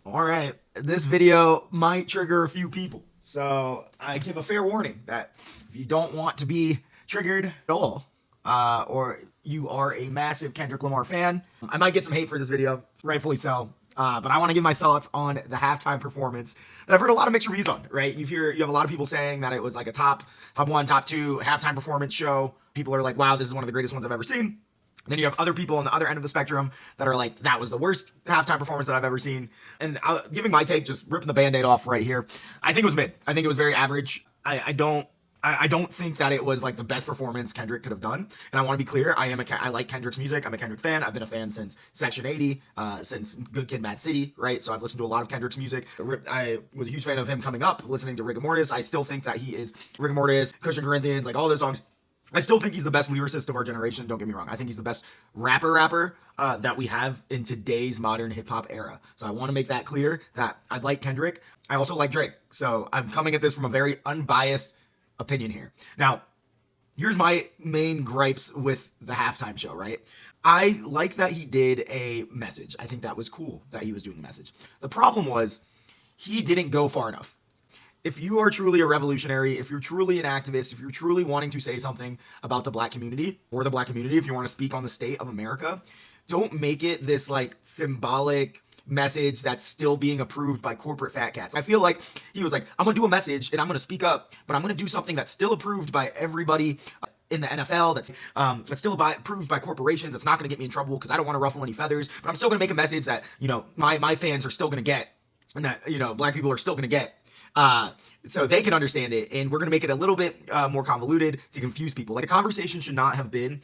All right, this video might trigger a few people, so I give a fair warning that if you don't want to be triggered at all, or you are a massive Kendrick Lamar fan, I might get some hate for this video, rightfully so. But I want to give my thoughts on the halftime performance that I've heard a lot of mixed reviews on. Right, you have a lot of people saying that it was like a top one, top two halftime performance show. People are like, "Wow, this is one of the greatest ones I've ever seen." Then you have other people on the other end of the spectrum that are like, that was the worst halftime performance that I've ever seen. And giving my take, just ripping the Band-Aid off right here, I think it was mid. I think it was very average. I don't think that it was like the best performance Kendrick could have done. And I want to be clear, I like Kendrick's music. I'm a Kendrick fan. I've been a fan since Section 80, since Good Kid, Mad City, right? So I've listened to a lot of Kendrick's music. I was a huge fan of him coming up, listening to Rigor Mortis. I still think that he is Rigor Mortis, Christian Corinthians, like all those songs. I still think he's the best lyricist of our generation. Don't get me wrong. I think he's the best rapper that we have in today's modern hip hop era. So I want to make that clear that I like Kendrick. I also like Drake. So I'm coming at this from a very unbiased opinion here. Now, here's my main gripes with the halftime show, right? I like that he did a message. I think that was cool that he was doing the message. The problem was he didn't go far enough. If you are truly a revolutionary, if you're truly an activist, if you're truly wanting to say something about the black community or the black community, if you want to speak on the state of America, don't make it this like symbolic message that's still being approved by corporate fat cats. I feel like he was like, I'm going to do a message and I'm going to speak up, but I'm going to do something that's still approved by everybody in the NFL, that's still approved by corporations, that's not going to get me in trouble because I don't want to ruffle any feathers, but I'm still going to make a message that, my fans are still going to get, and that, black people are still going to get. So they can understand it, and we're going to make it a little bit more convoluted to confuse people. Like, the conversation should not have been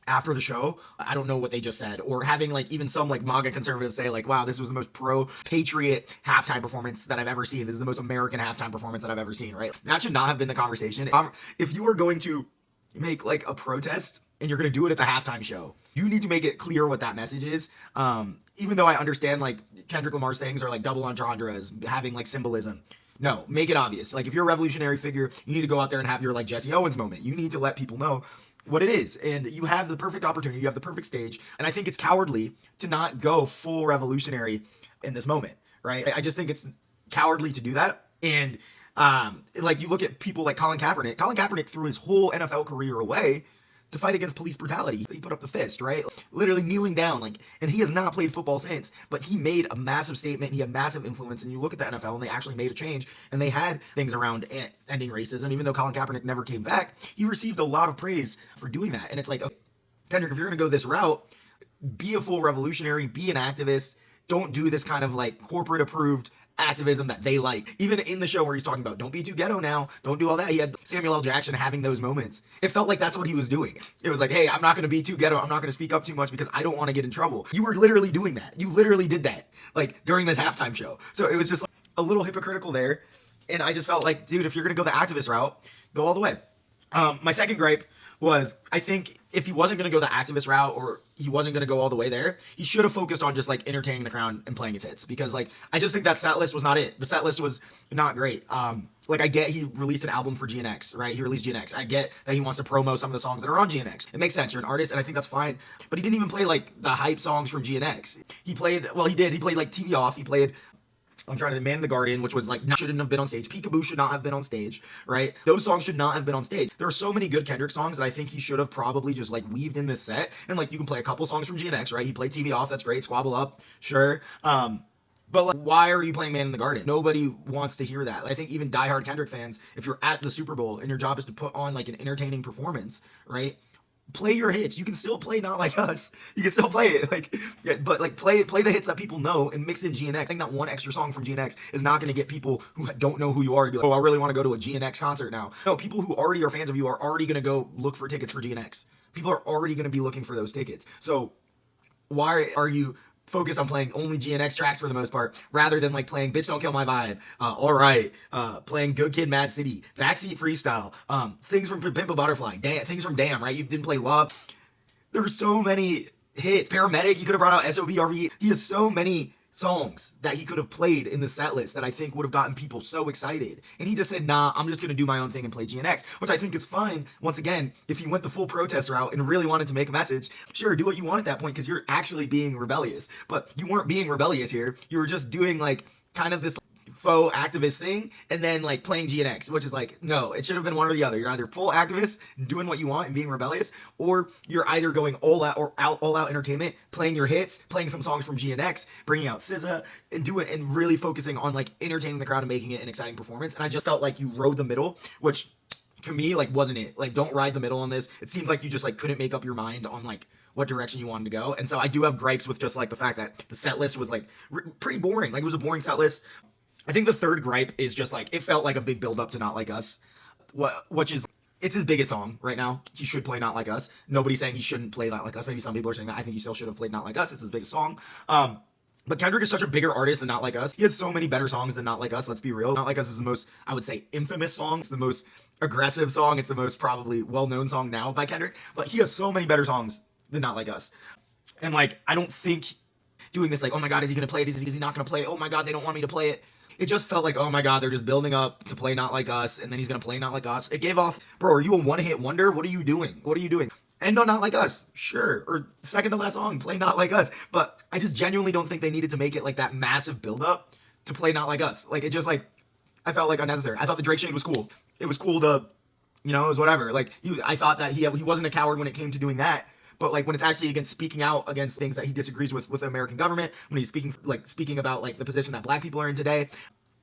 after the show, I don't know what they just said, or having like even some like MAGA conservatives say like, wow, this was the most pro-patriot halftime performance that I've ever seen. This is the most American halftime performance that I've ever seen, right? That should not have been the conversation. If you are going to make like a protest and you're going to do it at the halftime show, you need to make it clear what that message is. Even though I understand like Kendrick Lamar's things are like double entendres, having like symbolism. No, make it obvious. Like, if you're a revolutionary figure, you need to go out there and have your like Jesse Owens moment. You need to let people know what it is. And you have the perfect opportunity. You have the perfect stage. And I think it's cowardly to not go full revolutionary in this moment, right? I just think it's cowardly to do that. And like, you look at people like Colin Kaepernick. Colin Kaepernick threw his whole NFL career away to fight against police brutality. He put up the fist, right? Literally kneeling down, like, and he has not played football since, but he made a massive statement. He had massive influence, and you look at the NFL, and they actually made a change, and they had things around ending racism. Even though Colin Kaepernick never came back, he received a lot of praise for doing that. And it's like, okay, Kendrick, if you're going to go this route, be a full revolutionary, be an activist. Don't do this kind of like corporate approved activism that they like. Even in the show where he's talking about, don't be too ghetto now, don't do all that. He had Samuel L. Jackson having those moments. It felt like that's what he was doing. It was like, hey, I'm not going to be too ghetto. I'm not going to speak up too much because I don't want to get in trouble. You were literally doing that. You literally did that, like, during this halftime show. So it was just like a little hypocritical there. And I just felt like, dude, if you're going to go the activist route, go all the way. My second gripe was, I think if he wasn't going to go the activist route, or he wasn't going to go all the way there, he should have focused on just like entertaining the crowd and playing his hits, because like, I just think that set list was not it. The set list was not great. Like, I get he released an album for GNX, right? He released GNX. I get that he wants to promo some of the songs that are on GNX. It makes sense. You're an artist, and I think that's fine. But he didn't even play like the hype songs from GNX. He played like TV Off. He played, I'm trying to, Man in the Garden, which was like, shouldn't have been on stage. Peekaboo should not have been on stage, right? Those songs should not have been on stage. There are so many good Kendrick songs that I think he should have probably just like weaved in this set. And like, you can play a couple songs from GNX, right? He played TV Off, that's great. Squabble Up, sure. But like, why are you playing Man in the Garden? Nobody wants to hear that. I think even diehard Kendrick fans, if you're at the Super Bowl and your job is to put on like an entertaining performance, right? Play your hits. You can still play Not Like Us. You can still play it, like, yeah, but like play the hits that people know and mix in GNX. I think that one extra song from GNX is not going to get people who don't know who you are to be like, oh, I really want to go to a GNX concert now. No, people who already are fans of you are already going to go look for tickets for GNX. People are already going to be looking for those tickets. So why are you focus on playing only GNX tracks for the most part, rather than like playing Bitch Don't Kill My Vibe, Alright, playing Good Kid, Mad City, Backseat Freestyle, things from Pimp a Butterfly, things from Damn, right? You didn't play Love. There's so many hits. Paramedic, you could have brought out SOBRE. He has so many songs that he could have played in the set list that I think would have gotten people so excited. And he just said, nah, I'm just going to do my own thing and play GNX, which I think is fine. Once again, if he went the full protest route and really wanted to make a message, sure, do what you want at that point because you're actually being rebellious. But you weren't being rebellious here. You were just doing like kind of this faux activist thing and then like playing GNX, which is like, no, it should have been one or the other. You're either full activist and doing what you want and being rebellious, or you're either going all out or all out entertainment, playing your hits, playing some songs from GNX, bringing out SZA and really focusing on like entertaining the crowd and making it an exciting performance. And I just felt like you rode the middle, which for me like wasn't it. Like, don't ride the middle on this. It seemed like you just like couldn't make up your mind on like what direction you wanted to go. And so I do have gripes with just like the fact that the set list was like pretty boring. Like, it was a boring set list. I think the third gripe is just like, it felt like a big build up to Not Like Us, which is, it's his biggest song right now. He should play Not Like Us. Nobody's saying he shouldn't play Not Like Us. Maybe some people are saying that. I think he still should have played Not Like Us. It's his biggest song. But Kendrick is such a bigger artist than Not Like Us. He has so many better songs than Not Like Us. Let's be real. Not Like Us is the most, I would say, infamous song. It's the most aggressive song. It's the most probably well-known song now by Kendrick. But he has so many better songs than Not Like Us. And like, I don't think doing this like, oh my God, is he going to play it? Is he not going to play it? Oh my God, they don't want me to play it. It just felt like, oh my God, they're just building up to play Not Like Us, and then he's going to play Not Like Us. It gave off, bro, are you a one-hit wonder? What are you doing? What are you doing? End on Not Like Us, sure. Or second to last song, play Not Like Us. But I just genuinely don't think they needed to make it like that massive build-up to play Not Like Us. Like, it just like, I felt like unnecessary. I thought the Drake shade was cool. It was cool to, you know, it was whatever. Like, I thought that he wasn't a coward when it came to doing that. But like, when it's actually against speaking out against things that he disagrees with the American government, when he's speaking about like the position that black people are in today,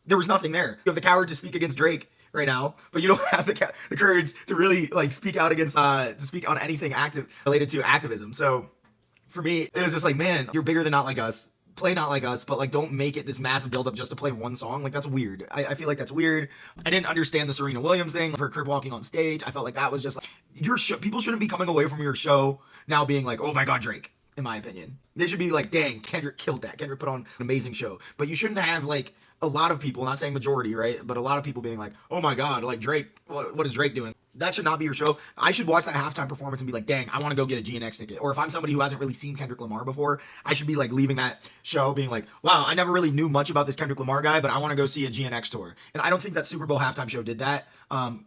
there was nothing there. You have the courage to speak against Drake right now, but you don't have the courage to really like speak out against to speak on anything active related to activism. So for me, it was just like, man, you're bigger than Not Like Us. Play Not Like Us, but like, don't make it this massive buildup just to play one song. Like, that's weird. I feel like that's weird. I didn't understand the Serena Williams thing for crib walking on stage. I felt like that was just like, your show. People shouldn't be coming away from your show now being like, oh my God, Drake. In my opinion, they should be like, dang, Kendrick killed that. Kendrick put on an amazing show. But you shouldn't have like a lot of people, not saying majority, right? But a lot of people being like, oh my God, like Drake, what is Drake doing? That should not be your show. I should watch that halftime performance and be like, dang, I want to go get a GNX ticket. Or if I'm somebody who hasn't really seen Kendrick Lamar before, I should be like leaving that show being like, wow, I never really knew much about this Kendrick Lamar guy, but I want to go see a GNX tour. And I don't think that Super Bowl halftime show did that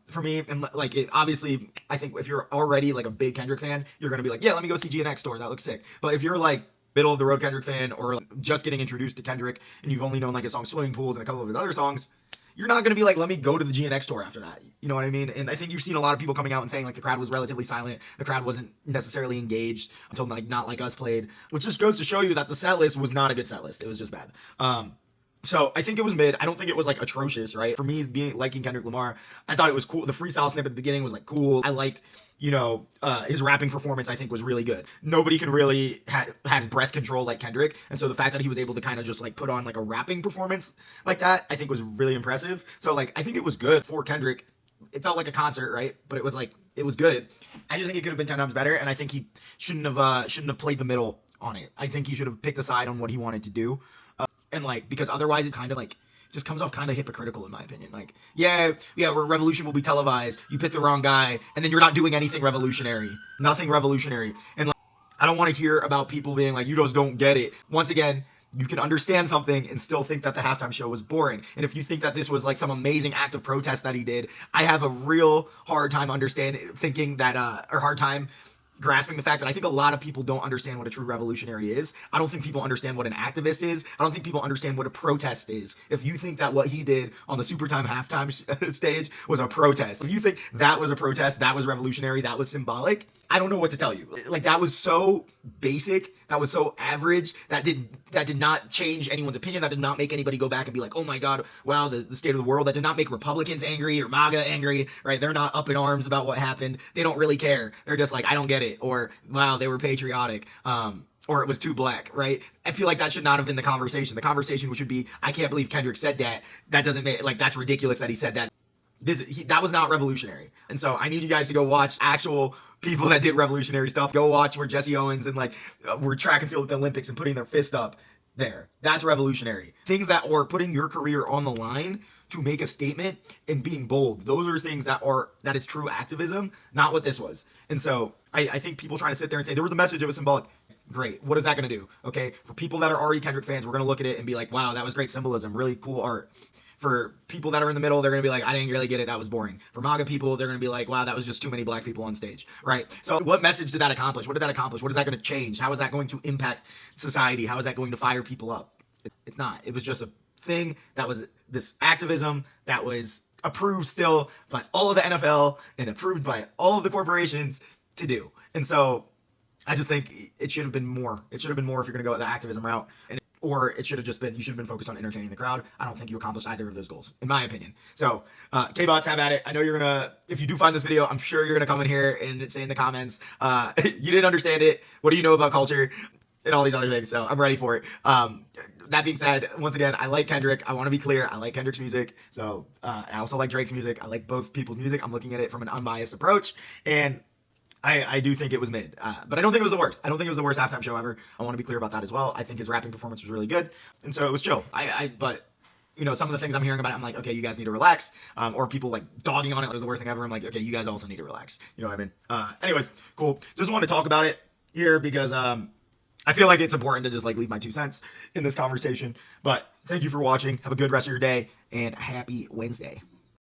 for me. And like, it obviously, I think if you're already like a big Kendrick fan, you're going to be like, yeah, let me go see GNX tour. That looks sick. But if you're like middle of the road Kendrick fan, or like just getting introduced to Kendrick and you've only known like his song Swimming Pools and a couple of his other songs, you're not going to be like, let me go to the GNX tour after that. You know what I mean? And I think you've seen a lot of people coming out and saying like the crowd was relatively silent. The crowd wasn't necessarily engaged until like Not Like Us played, which just goes to show you that the set list was not a good set list. It was just bad. So I think it was mid. I don't think it was like atrocious, right? For me, liking Kendrick Lamar, I thought it was cool. The freestyle snippet at the beginning was like cool. I liked, you know, his rapping performance, I think, was really good. Nobody can really has breath control like Kendrick, and so the fact that he was able to kind of just like put on like a rapping performance like that, I think was really impressive. So like, I think it was good for Kendrick. It felt like a concert, right? But it was like, it was good. I just think it could have been 10 times better, and I think he shouldn't have played the middle on it. I think he should have picked a side on what he wanted to do, and like, because otherwise it kind of like just comes off kind of hypocritical in my opinion. Like, yeah, where revolution will be televised. You pick the wrong guy, and then you're not doing anything revolutionary. Nothing revolutionary. And like, I don't want to hear about people being like, you just don't get it. Once again, you can understand something and still think that the halftime show was boring. And if you think that this was like some amazing act of protest that he did, I have a real hard time thinking that, or hard time grasping the fact that I think a lot of people don't understand what a true revolutionary is. I don't think people understand what an activist is. I don't think people understand what a protest is. If you think that what he did on the Supertime halftime stage was a protest, if you think that was a protest, that was revolutionary, that was symbolic, I don't know what to tell you. Like, that was so basic, that was so average, that did not change anyone's opinion, that did not make anybody go back and be like, oh my God, wow, the state of the world. That did not make Republicans angry or MAGA angry, right? They're not up in arms about what happened. They don't really care. They're just like, I don't get it. Or, wow, they were patriotic. Or it was too black, right? I feel like that should not have been the conversation. The conversation should be, I can't believe Kendrick said that. That doesn't make, like, that's ridiculous that he said that. That was not revolutionary. And so I need you guys to go watch actual people that did revolutionary stuff. Go watch where Jesse Owens and like were track and field at the Olympics and putting their fist up there. That's revolutionary. Things that are putting your career on the line to make a statement and being bold. Those are things that is true activism, not what this was. And so I think people trying to sit there and say there was a message, it was symbolic. Great. What is that going to do? Okay. For people that are already Kendrick fans, we're going to look at it and be like, wow, that was great symbolism. Really cool art. For people that are in the middle, they're going to be like, I didn't really get it. That was boring. For MAGA people, they're going to be like, wow, that was just too many black people on stage. Right. So what message did that accomplish? What did that accomplish? What is that going to change? How is that going to impact society? How is that going to fire people up? It's not. It was just a thing that was this activism that was approved still by all of the NFL and approved by all of the corporations to do. And so I just think it should have been more. It should have been more if you're going to go the activism route. Or it should have just been, you should have been focused on entertaining the crowd. I don't think you accomplished either of those goals, in my opinion. So, K-Bots, have at it. I know you're going to, if you do find this video, I'm sure you're going to come in here and say in the comments, you didn't understand it. What do you know about culture? And all these other things. So I'm ready for it. That being said, once again, I like Kendrick. I want to be clear. I like Kendrick's music. So I also like Drake's music. I like both people's music. I'm looking at it from an unbiased approach. And I do think it was mid, but I don't think it was the worst. I don't think it was the worst halftime show ever. I want to be clear about that as well. I think his rapping performance was really good, and so it was chill. But you know, some of the things I'm hearing about it, I'm like, okay, you guys need to relax. Or people like dogging on it was the worst thing ever. I'm like, okay, you guys also need to relax. You know what I mean? Anyways, cool. Just wanted to talk about it here because I feel like it's important to just like leave my 2 cents in this conversation. But thank you for watching. Have a good rest of your day and a happy Wednesday.